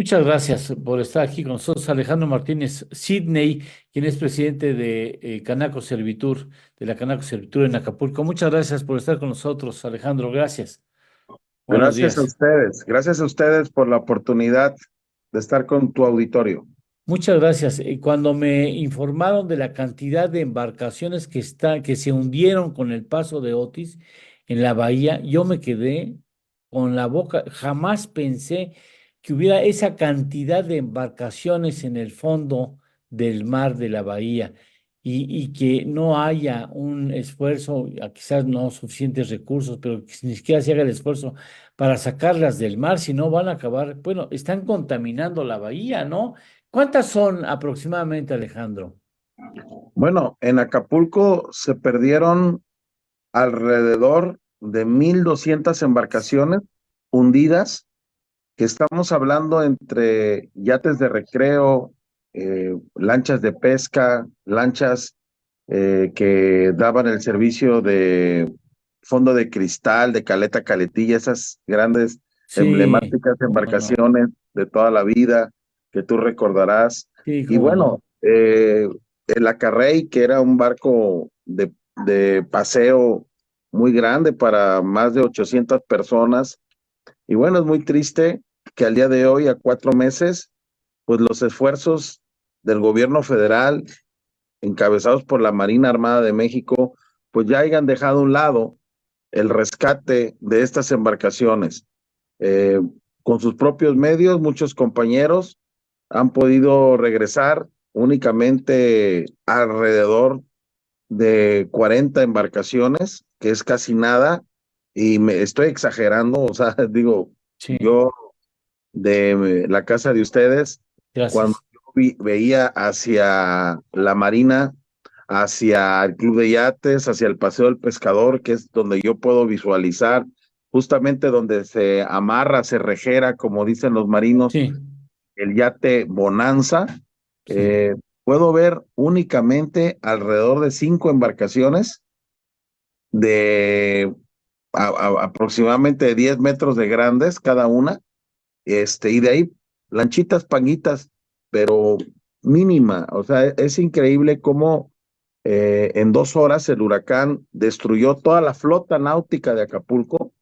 Muchas gracias por estar aquí con nosotros, Alejandro Martínez Sidney, quien es presidente de Canaco Servitur, de la Canaco Servitur en Acapulco. Muchas gracias por estar con nosotros, Alejandro. Gracias. Buenos días. Gracias a ustedes por la oportunidad de estar con tu auditorio. Muchas gracias. Cuando me informaron de la cantidad de embarcaciones que se hundieron con el paso de Otis en la bahía, yo me quedé con la boca. Jamás pensé que hubiera esa cantidad de embarcaciones en el fondo del mar de la bahía y que no haya un esfuerzo, quizás no suficientes recursos, pero que ni siquiera se haga el esfuerzo para sacarlas del mar, si no van a acabar, bueno, están contaminando la bahía, ¿no? ¿Cuántas son aproximadamente, Alejandro? Bueno, en Acapulco se perdieron alrededor de 1,200 embarcaciones hundidas, que estamos hablando entre yates de recreo, lanchas de pesca, lanchas que daban el servicio de fondo de cristal, de caleta caletilla, esas grandes Sí, emblemáticas cómo no. embarcaciones de toda la vida que tú recordarás. Sí, Y cómo no. bueno, el Acarrey, que era un barco de paseo muy grande para más de 800 personas. Y bueno, es muy triste que al día de hoy, a 4 meses, pues los esfuerzos del gobierno federal, encabezados por la Marina Armada de México, pues ya hayan dejado a un lado el rescate de estas embarcaciones. Eh, con sus propios medios, muchos compañeros han podido regresar únicamente alrededor de 40 embarcaciones, que es casi nada, y me estoy exagerando, o sea, digo, Sí, yo de la casa de ustedes, cuando gracias. yo veía hacia la marina, hacia el club de yates, hacia el Paseo del Pescador, que es donde yo puedo visualizar, justamente donde se amarra, se rejera, como dicen los marinos, Sí, el yate Bonanza. sí, eh, Puedo ver únicamente alrededor de 5 embarcaciones de aproximadamente 10 metros de grandes cada una, y de ahí lanchitas, panguitas, pero mínima. O sea, es increíble cómo en 2 horas el huracán destruyó toda la flota náutica de Acapulco,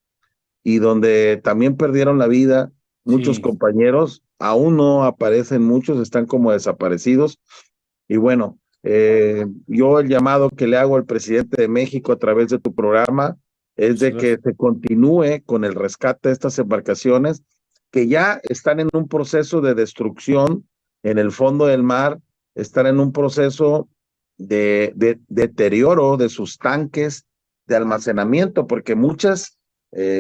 y donde también perdieron la vida muchos sí. compañeros. Aún no aparecen muchos, están como desaparecidos. Y bueno, yo el llamado que le hago al presidente de México a través de tu programa es Muchas de que gracias. se continúe con el rescate de estas embarcaciones que ya están en un proceso de destrucción en el fondo del mar, están en un proceso de deterioro de sus tanques de almacenamiento, porque muchas,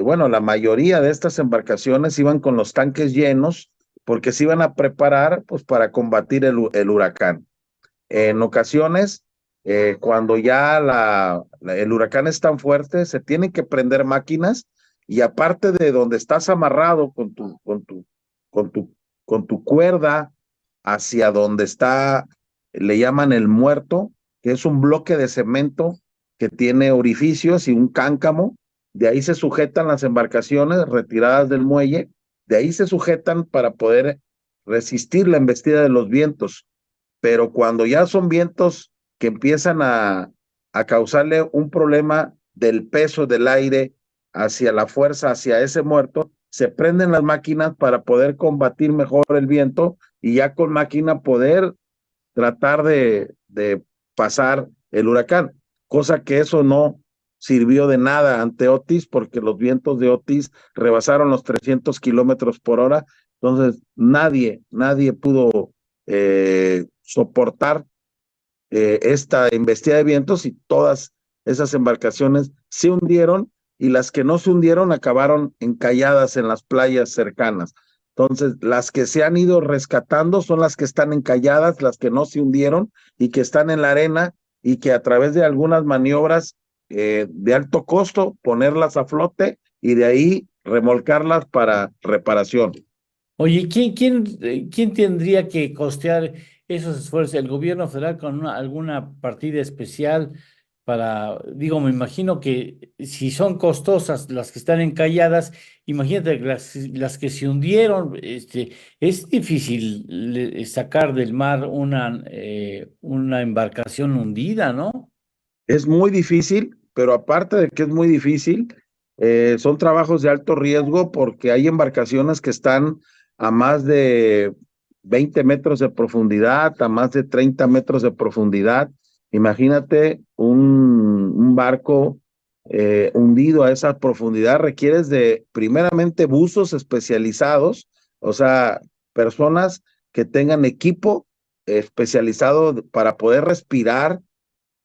bueno, la mayoría de estas embarcaciones iban con los tanques llenos porque se iban a preparar pues para combatir el huracán. En ocasiones, cuando ya el huracán es tan fuerte, se tienen que prender máquinas, y aparte de donde estás amarrado con tu, con tu cuerda hacia donde está, le llaman el muerto, que es un bloque de cemento que tiene orificios y un cáncamo. De ahí se sujetan las embarcaciones retiradas del muelle, de ahí se sujetan para poder resistir la embestida de los vientos. Pero cuando ya son vientos que empiezan a causarle un problema del peso del aire hacia la fuerza, hacia ese muerto, se prenden las máquinas para poder combatir mejor el viento, y ya con máquina poder tratar de pasar el huracán, cosa que eso no sirvió de nada ante Otis, porque los vientos de Otis rebasaron los 300 kilómetros por hora. Entonces nadie pudo soportar esta embestida de vientos, y todas esas embarcaciones se hundieron, y las que no se hundieron acabaron encalladas en las playas cercanas. Entonces, las que se han ido rescatando son las que están encalladas, las que no se hundieron y que están en la arena, y que a través de algunas maniobras de alto costo, ponerlas a flote y de ahí remolcarlas para reparación. Oye, ¿quién tendría que costear esos esfuerzos? ¿El gobierno federal con alguna partida especial? digo, me imagino que si son costosas las que están encalladas, imagínate que las que se hundieron, es difícil sacar del mar una embarcación hundida, ¿no? Es muy difícil, pero aparte de que es muy difícil, son trabajos de alto riesgo porque hay embarcaciones que están a más de 20 metros de profundidad, a más de 30 metros de profundidad. Imagínate un barco hundido a esa profundidad, requieres de primeramente buzos especializados, o sea, personas que tengan equipo especializado para poder respirar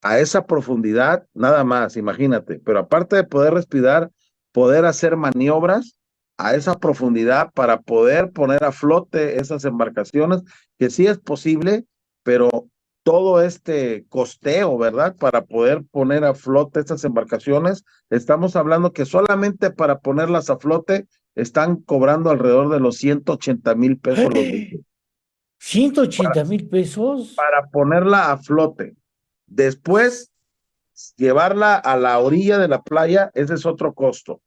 a esa profundidad, nada más, imagínate. Pero aparte de poder respirar, poder hacer maniobras a esa profundidad para poder poner a flote esas embarcaciones, que sí es posible, pero todo este costeo, ¿verdad? Para poder poner a flote estas embarcaciones, estamos hablando que solamente para ponerlas a flote están cobrando alrededor de los 180,000 pesos los buques. ¿180,000 pesos? Para ponerla a flote. Después, llevarla a la orilla de la playa, ese es otro costo.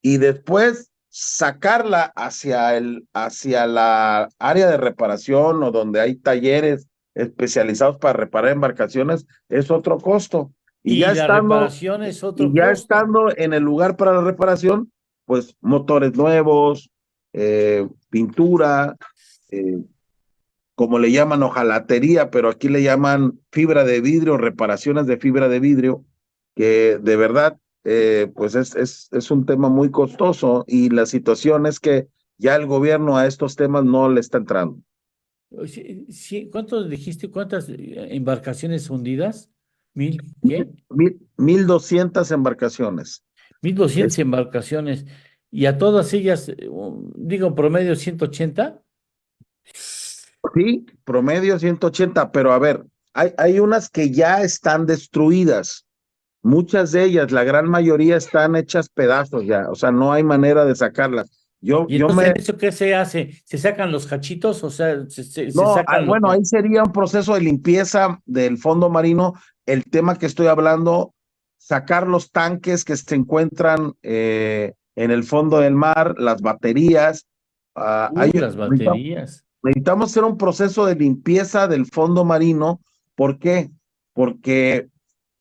Y después, sacarla hacia la área de reparación o donde hay talleres especializados para reparar embarcaciones, es otro costo. Y Y ya la estando, reparación es otro y ya costo. estando en el lugar para la reparación, pues motores nuevos, pintura, eh, como le llaman hojalatería, pero aquí le llaman fibra de vidrio, reparaciones de fibra de vidrio, que de verdad, pues es un tema muy costoso y la situación es que ya el gobierno a estos temas no le está entrando. Sí, sí, ¿cuántos dijiste? ¿Cuántas embarcaciones hundidas? ¿Qué? 1,200 embarcaciones. 1,200 Es, embarcaciones. Y a todas ellas, digo, promedio 180. sí, promedio 180, pero a ver, hay unas que ya están destruidas. Muchas de ellas, la gran mayoría están hechas pedazos ya, o sea, no hay manera de sacarlas. Yo, Y yo entonces, me, ¿en eso qué se hace? ¿Se sacan los cachitos? O sea, se no, sacan lo bueno, que... ahí sería un proceso de limpieza del fondo marino. El tema que estoy hablando, sacar los tanques que se encuentran en el fondo del mar, las baterías. Las baterías. Necesitamos hacer un proceso de limpieza del fondo marino. ¿Por qué? Porque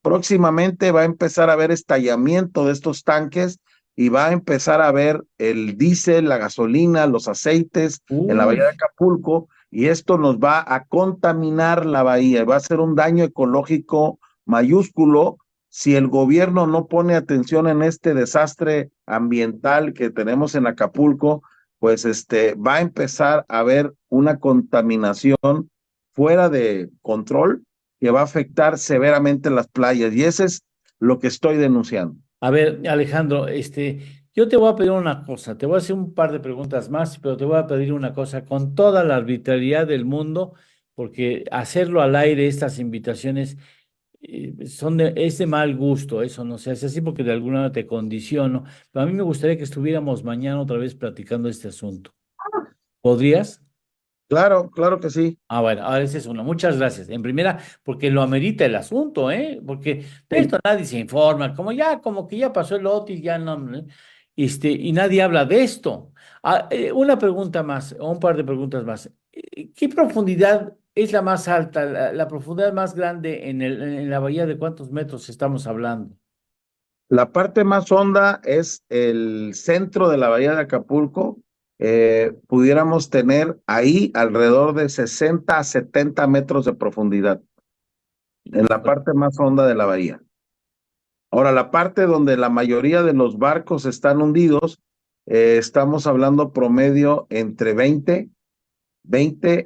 próximamente va a empezar a haber estallamiento de estos tanques y va a empezar a haber el diésel, la gasolina, los aceites en la bahía de Uy. Acapulco y esto nos va a contaminar la bahía, va a ser un daño ecológico mayúsculo si el gobierno no pone atención en este desastre ambiental que tenemos en Acapulco, pues va a empezar a haber una contaminación fuera de control que va a afectar severamente las playas y ese es lo que estoy denunciando. A ver, Alejandro, yo te voy a pedir una cosa, te voy a hacer un par de preguntas más, pero te voy a pedir una cosa con toda la arbitrariedad del mundo, porque hacerlo al aire, estas invitaciones, es de mal gusto, eso no se hace así porque de alguna manera te condiciono, pero a mí me gustaría que estuviéramos mañana otra vez platicando este asunto. ¿Podrías? Claro, claro que sí. Bueno, ahora esa es una. Muchas gracias. En primera, porque lo amerita el asunto, ¿eh? Porque de Sí. esto nadie se informa, como que ya pasó el Otis, ya no, y nadie habla de esto. Una pregunta más, o un par de preguntas más. ¿Qué profundidad es la más alta, la profundidad más grande en la bahía de cuántos metros estamos hablando? La parte más honda es el centro de la bahía de Acapulco. Pudiéramos tener ahí alrededor de 60 a 70 metros de profundidad en la Híjole. parte más honda de la bahía. Ahora, la parte donde la mayoría de los barcos están hundidos, estamos hablando promedio entre 20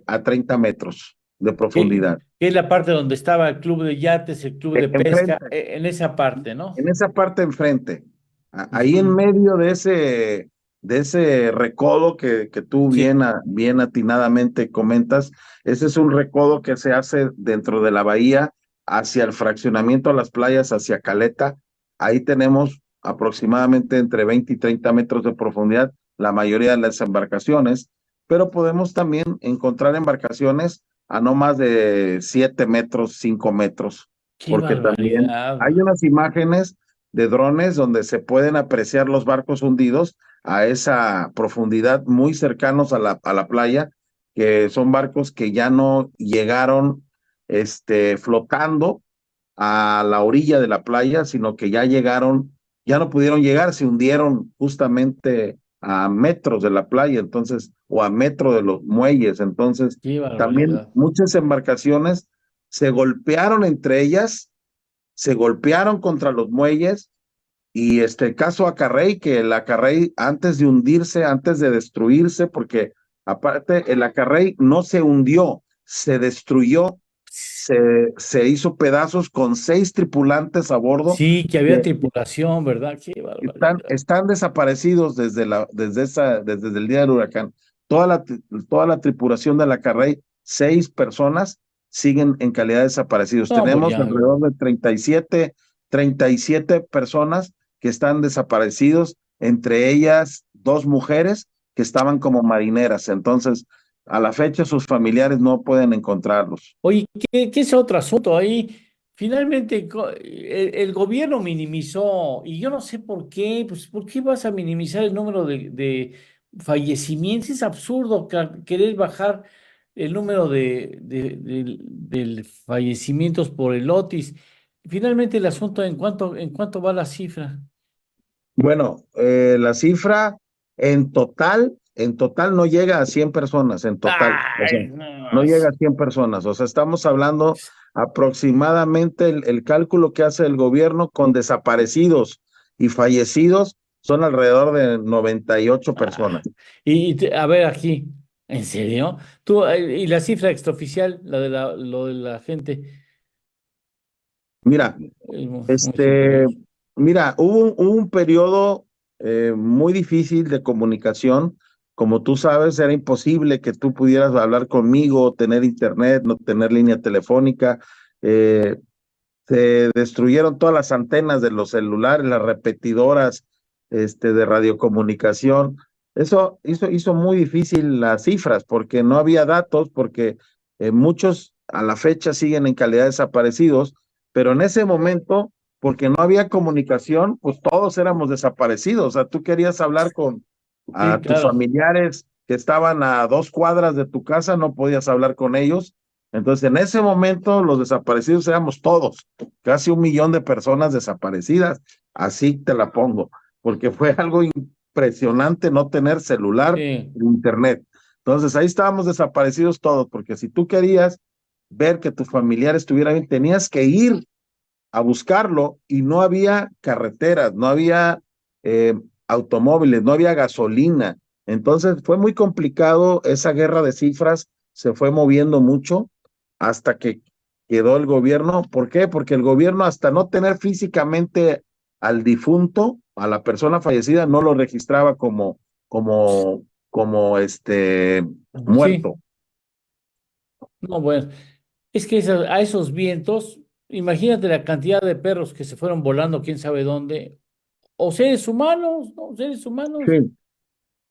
a 30 metros de ¿Qué, profundidad. qué es la parte donde estaba el club de yates, el club de pesca? Enfrente, En esa parte, ¿no? en esa parte enfrente, ahí en Ujú. medio de ese recodo que tú Sí. bien atinadamente comentas, ese es un recodo que se hace dentro de la bahía hacia el fraccionamiento a las playas, hacia Caleta. Ahí tenemos aproximadamente entre 20 y 30 metros de profundidad, la mayoría de las embarcaciones, pero podemos también encontrar embarcaciones a no más de 7 metros, 5 metros. qué porque también barbaridad. hay unas imágenes de drones donde se pueden apreciar los barcos hundidos a esa profundidad muy cercanos a la playa, que son barcos que ya no llegaron flotando a la orilla de la playa, sino que ya llegaron, ya no pudieron llegar, se hundieron justamente a metros de la playa, entonces, o a metro de los muelles. Entonces, Qué también barbaridad. muchas embarcaciones se golpearon entre ellas, se golpearon contra los muelles, y caso Acarrey, que el Acarrey antes de hundirse, antes de destruirse, porque aparte el Acarrey no se hundió, se destruyó, se hizo pedazos con 6 tripulantes a bordo Sí, que había que tripulación, ¿verdad? Qué barbaridad. están desaparecidos desde el día del huracán. Toda la tripulación de la Carrey, 6 personas, siguen en calidad de desaparecidos. No, pues Tenemos ya. alrededor de 37 personas que están desaparecidos, entre ellas 2 mujeres que estaban como marineras. Entonces, a la fecha sus familiares no pueden encontrarlos. Oye, ¿qué es otro asunto ahí? Finalmente, el gobierno minimizó, y yo no sé por qué, pues, ¿por qué vas a minimizar el número de fallecimientos? Es absurdo querer bajar el número de fallecimientos por el Otis. Finalmente, el asunto, ¿en cuánto va la cifra? Bueno, la cifra en total no llega a 100 personas, en total, o sea, Ay, no. no llega a 100 personas, o sea, estamos hablando aproximadamente el cálculo que hace el gobierno con desaparecidos y fallecidos son alrededor de 98 Ah, personas. a ver aquí, ¿en serio? Tú, y la cifra extraoficial, lo de la gente, Mira, es muy este, superior. mira, hubo un periodo muy difícil de comunicación. Como tú sabes, era imposible que tú pudieras hablar conmigo, tener internet, no tener línea telefónica. Eh, Se destruyeron todas las antenas de los celulares, las repetidoras, de radiocomunicación. Eso hizo muy difícil las cifras porque no había datos, porque muchos a la fecha siguen en calidad de desaparecidos, pero en ese momento, porque no había comunicación, pues todos éramos desaparecidos. O sea, tú querías hablar con Sí, a tus claro. familiares que estaban a 2 cuadras de tu casa, no podías hablar con ellos. Entonces, en ese momento, los desaparecidos éramos todos, casi 1 millón de personas desaparecidas. Así te la pongo, porque fue algo impresionante no tener celular Sí, ni internet. Entonces, ahí estábamos desaparecidos todos, porque si tú querías ver que tu familiar estuviera bien, tenías que ir a buscarlo y no había carreteras, no había eh, automóviles, no había gasolina. Entonces, fue muy complicado esa guerra de cifras, se fue moviendo mucho hasta que quedó el gobierno. ¿Por qué? Porque el gobierno, hasta no tener físicamente al difunto, a la persona fallecida, no lo registraba como sí. muerto. No, bueno, es que a esos vientos, imagínate la cantidad de perros que se fueron volando, quién sabe dónde, o seres humanos, ¿no? Seres humanos. Sí,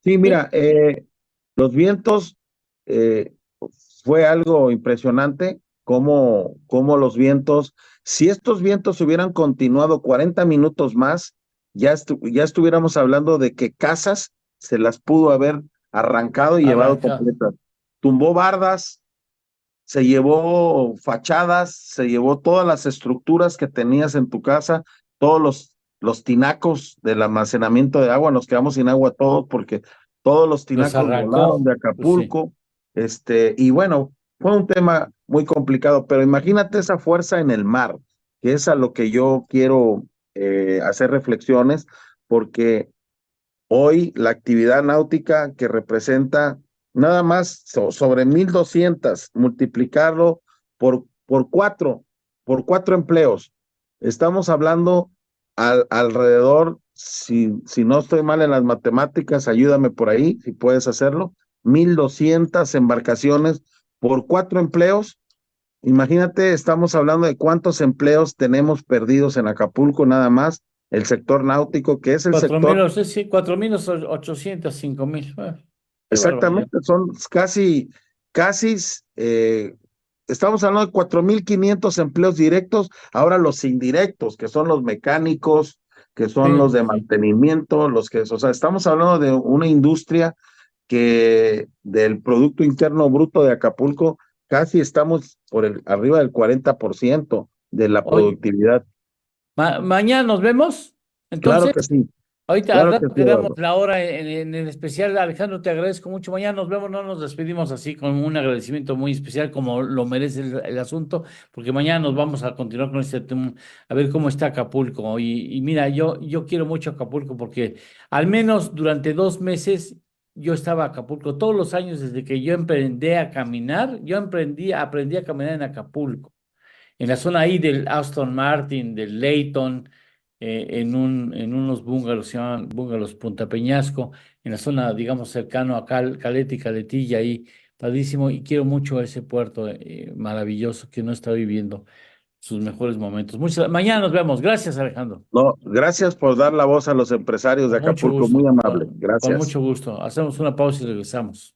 sí, ¿Qué? mira, los vientos eh, fue algo impresionante, cómo los vientos, si estos vientos hubieran continuado 40 minutos más, ya estuviéramos hablando de que casas se las pudo haber arrancado y llevado Arranca. completas. Tumbó bardas, se llevó fachadas, se llevó todas las estructuras que tenías en tu casa, todos los tinacos del almacenamiento de agua, nos quedamos sin agua todos porque todos los Los tinacos volaron arrancó. de Pues sí. Acapulco, y bueno, fue un tema muy complicado, pero imagínate esa fuerza en el mar, que es a lo que yo quiero hacer reflexiones, porque hoy la actividad náutica que representa nada más sobre 1,200, multiplicarlo por cuatro empleos. Estamos hablando alrededor, si no estoy mal en las matemáticas, ayúdame por ahí, si puedes hacerlo, 1,200 embarcaciones por 4 empleos. Imagínate, estamos hablando de cuántos empleos tenemos perdidos en Acapulco nada más, el sector náutico, que es el Cuatro mil, sector. sí, 4.800, 5.000. Qué barbaridad. Exactamente, son casi, casi estamos hablando de 4,500 empleos directos, ahora los indirectos, que son los mecánicos, que son Sí, los de sí, sí. mantenimiento, o sea, estamos hablando de una industria que del Producto Interno Bruto de Acapulco casi estamos arriba del 40% de la Oye, productividad. mañana nos vemos. Claro Entonces, que sí, ahorita al claro que rato sí, quedamos Eduardo. la hora en el especial. Alejandro, te agradezco mucho. Mañana nos vemos, no nos despedimos así con un agradecimiento muy especial como lo merece el asunto, porque mañana nos vamos a continuar con este tema, a ver cómo está Acapulco. Y mira, yo quiero mucho Acapulco porque al menos durante 2 meses yo estaba a Acapulco. Todos los años desde que yo emprendí a caminar, aprendí a caminar en Acapulco en la zona ahí del Aston Martin, del Layton, en unos bungalows, se llaman bungalows Punta Peñasco, en la zona, digamos, cercano a Caleta y Caletilla, ahí, padrísimo, y quiero mucho ese puerto maravilloso que no está viviendo sus mejores momentos. Mañana nos vemos. Gracias, Alejandro. No, gracias por dar la voz a los empresarios de Con mucho Acapulco, muy gusto, amable. con Gracias. mucho gusto. Hacemos una pausa y regresamos.